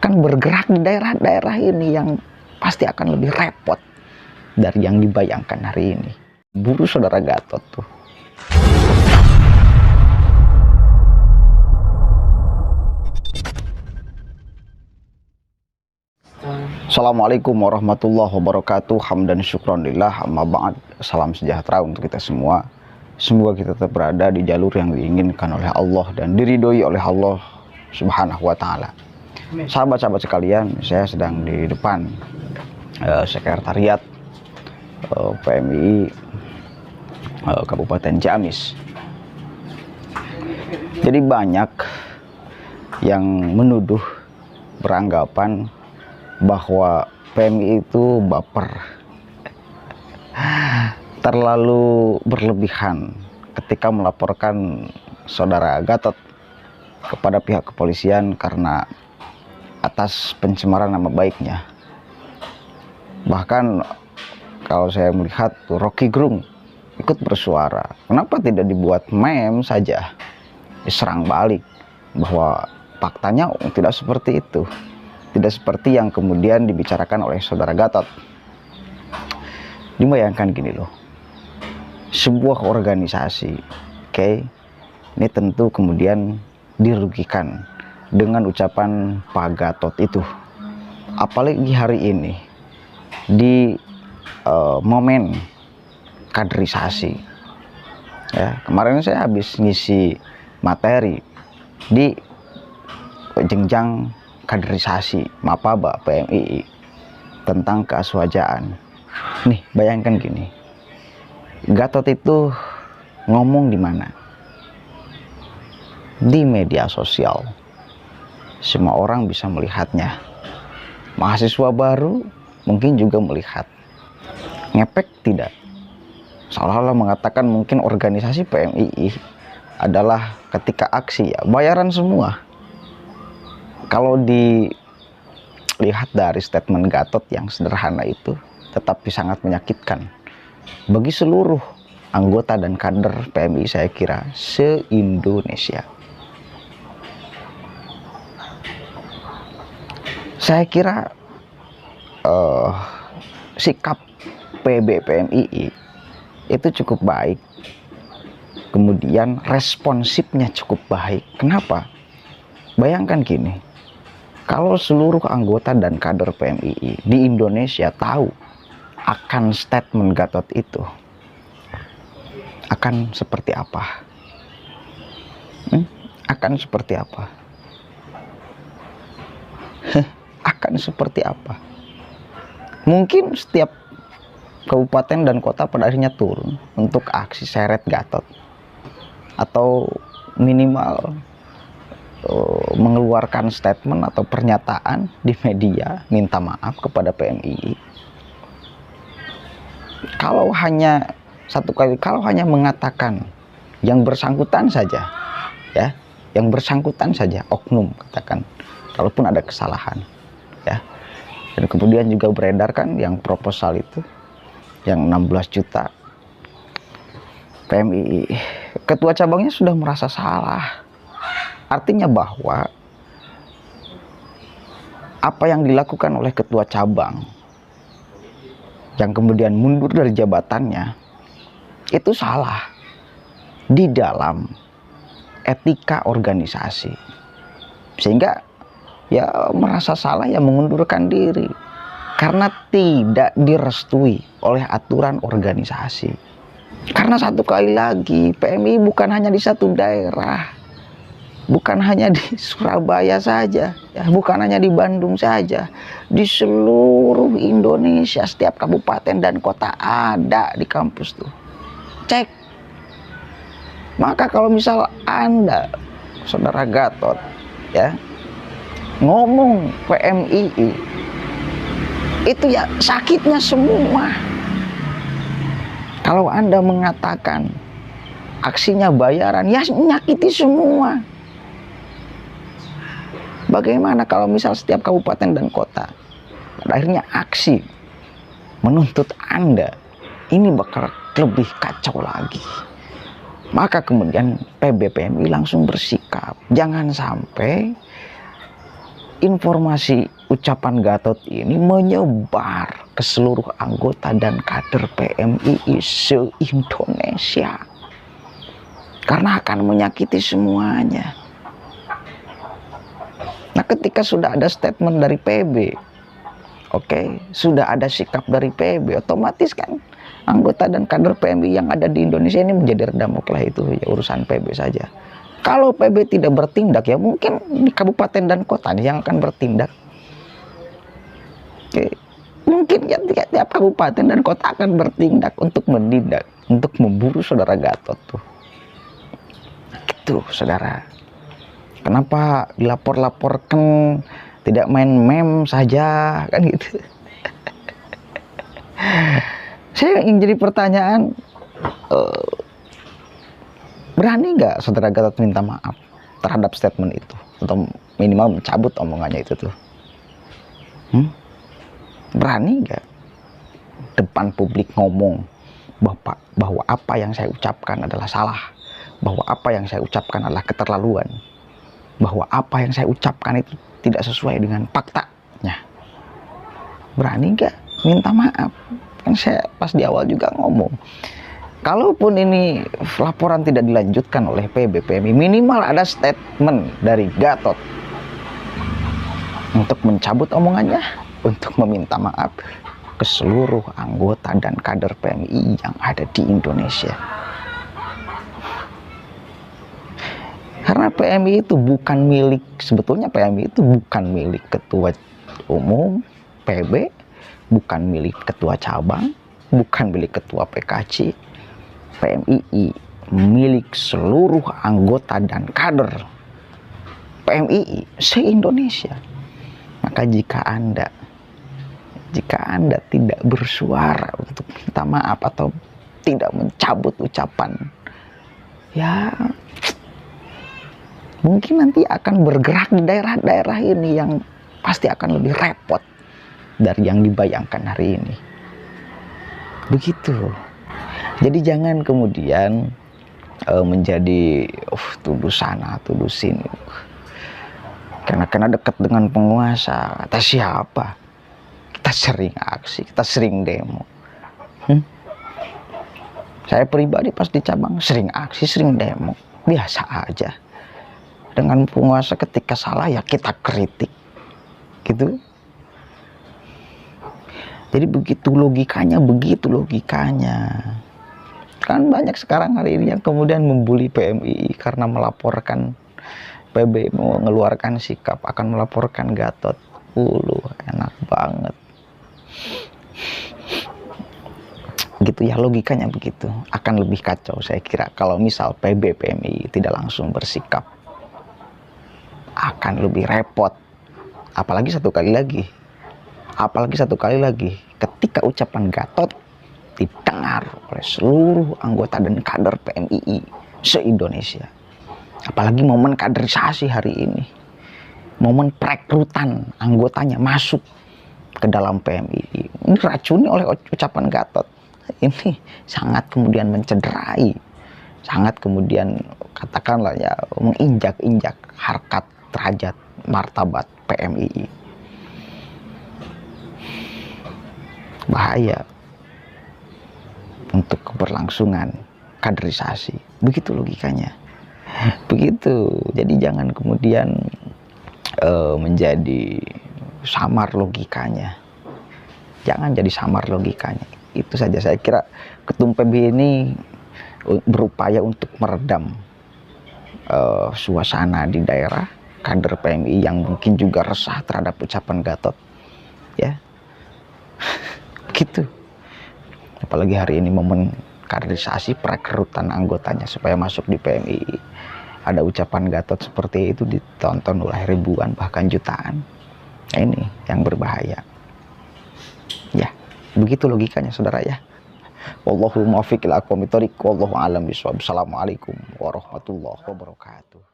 akan bergerak di daerah-daerah ini yang pasti akan lebih repot dari yang dibayangkan hari ini. Buru saudara Gatot tuh. Assalamualaikum warahmatullahi wabarakatuh. Hamdan syukronillah, amma ba'd. Salam sejahtera untuk kita semua. Semoga kita tetap berada di jalur yang diinginkan oleh Allah dan diridhoi oleh Allah Subhanahu wa ta'ala. Sahabat-sahabat sekalian, saya sedang di depan sekretariat PMII Kabupaten Ciamis. Jadi banyak yang menuduh, beranggapan bahwa PMI itu baper, terlalu berlebihan ketika melaporkan saudara Gatot kepada pihak kepolisian karena atas pencemaran nama baiknya. Bahkan kalau saya melihat tuh Rocky Gerung ikut bersuara, kenapa tidak dibuat meme saja, diserang balik bahwa faktanya tidak seperti itu. Tidak seperti yang kemudian dibicarakan oleh saudara Gatot. Dibayangkan gini loh, sebuah organisasi, ini tentu kemudian dirugikan dengan ucapan Pak Gatot itu. Apalagi hari ini di momen kaderisasi. Ya, kemarin saya habis ngisi materi di jenjang kaderisasi Mapaba PMII tentang keaswajaan. Nih, bayangkan gini, Gatot itu ngomong di mana? Di media sosial. Semua orang bisa melihatnya. Mahasiswa baru mungkin juga melihat. Ngepek tidak? Seolah-olah mengatakan mungkin organisasi PMII adalah ketika aksi ya bayaran semua. Kalau dilihat dari statement Gatot yang sederhana itu, tetapi sangat menyakitkan bagi seluruh anggota dan kader PMI, saya kira se-Indonesia. Saya kira sikap PB PMII itu cukup baik, kemudian responsifnya cukup baik. Kenapa? Bayangkan gini, kalau seluruh anggota dan kader PMII di Indonesia tahu akan statement Gatot itu, akan seperti apa? Akan seperti apa? Akan seperti apa? Mungkin setiap kabupaten dan kota pada akhirnya turun untuk aksi seret Gatot, atau minimal mengeluarkan statement atau pernyataan di media minta maaf kepada PMII. Kalau hanya satu kali, kalau hanya mengatakan yang bersangkutan saja, ya, yang bersangkutan saja, oknum katakan, kalaupun ada kesalahan, ya, dan kemudian juga beredarkan yang proposal itu, yang 16 juta, PMII, ketua cabangnya sudah merasa salah. Artinya bahwa apa yang dilakukan oleh ketua cabang yang kemudian mundur dari jabatannya itu salah di dalam etika organisasi, sehingga ya merasa salah, ya mengundurkan diri karena tidak direstui oleh aturan organisasi. Karena satu kali lagi, PMI bukan hanya di satu daerah, bukan hanya di Surabaya saja, ya, bukan hanya di Bandung saja, di seluruh Indonesia, setiap kabupaten dan kota ada di kampus tuh. Cek. Maka kalau misal Anda, saudara Gatot, ya, ngomong PMII, itu ya sakitnya semua. Kalau Anda mengatakan aksinya bayaran, ya menyakiti semua. Bagaimana kalau misal setiap kabupaten dan kota pada akhirnya aksi menuntut Anda, ini bakal lebih kacau lagi. Maka kemudian PBPMI langsung bersikap, jangan sampai informasi ucapan Gatot ini menyebar ke seluruh anggota dan kader PMII se-Indonesia, karena akan menyakiti semuanya. Nah, ketika sudah ada statement dari PB, sudah ada sikap dari PB, otomatis kan anggota dan kader PMI yang ada di Indonesia ini menjadi redam. Itu ya urusan PB saja. Kalau PB tidak bertindak, ya mungkin di kabupaten dan kota yang akan bertindak. Mungkin ya tiap kabupaten dan kota akan bertindak untuk menindak, untuk memburu saudara Gatot tuh. Gitu, saudara. Kenapa dilapor-laporkan, tidak main meme saja, kan gitu. Saya ingin jadi pertanyaan, berani nggak saudara Gatot minta maaf terhadap statement itu, atau minimal mencabut omongannya itu tuh? Berani nggak depan publik ngomong bahwa apa yang saya ucapkan adalah salah, bahwa apa yang saya ucapkan adalah keterlaluan, bahwa apa yang saya ucapkan itu tidak sesuai dengan faktanya? Berani nggak minta maaf? Kan saya pas di awal juga ngomong, kalaupun ini laporan tidak dilanjutkan oleh PB PMI, minimal ada statement dari Gatot untuk mencabut omongannya, untuk meminta maaf ke seluruh anggota dan kader PMI yang ada di Indonesia. Karena PMI itu bukan milik, sebetulnya PMI itu bukan milik ketua umum PB, bukan milik ketua cabang, bukan milik ketua PKC. PMII milik seluruh anggota dan kader PMII se-Indonesia. Maka jika Anda tidak bersuara untuk minta maaf atau tidak mencabut ucapan, ya mungkin nanti akan bergerak di daerah-daerah ini yang pasti akan lebih repot dari yang dibayangkan hari ini. Begitu. Jadi jangan kemudian menjadi tuduh sana, tuduh sini. Karena dekat dengan penguasa, kata siapa? Kita sering aksi, kita sering demo. Saya pribadi pas di cabang sering aksi, sering demo. Biasa aja. Dengan penguasa ketika salah ya kita kritik, gitu. Jadi begitu logikanya. Kan banyak sekarang hari ini yang kemudian membuli PMI karena melaporkan PB mengeluarkan sikap akan melaporkan Gatot. Enak banget. Gitu ya, logikanya begitu. Akan lebih kacau saya kira kalau misal PB PMI tidak langsung bersikap. Akan lebih repot. Apalagi satu kali lagi, ketika ucapan Gatot didengar oleh seluruh anggota dan kader PMII se-Indonesia. Apalagi momen kaderisasi hari ini, momen perekrutan anggotanya masuk ke dalam PMII. Ini diracuni oleh ucapan Gatot. Ini sangat kemudian mencederai, sangat kemudian katakanlah ya menginjak-injak harkat derajat martabat PMII. Bahaya untuk keberlangsungan kaderisasi. Begitu logikanya. Begitu. Jadi jangan kemudian menjadi samar logikanya. Jangan jadi samar logikanya. Itu saja saya kira Ketum PB ini berupaya untuk meredam suasana di daerah, kader PMI yang mungkin juga resah terhadap ucapan Gatot, ya. Begitu. Apalagi hari ini momen kaderisasi, perekrutan anggotanya supaya masuk di PMI. Ada ucapan Gatot seperti itu ditonton oleh ribuan bahkan jutaan. Nah, ini yang berbahaya. Ya, begitu logikanya saudara ya. Wallahul muwaffiq ila aqwamit thoriq, wallahu a'lam bishawab. Assalamualaikum warahmatullahi wabarakatuh.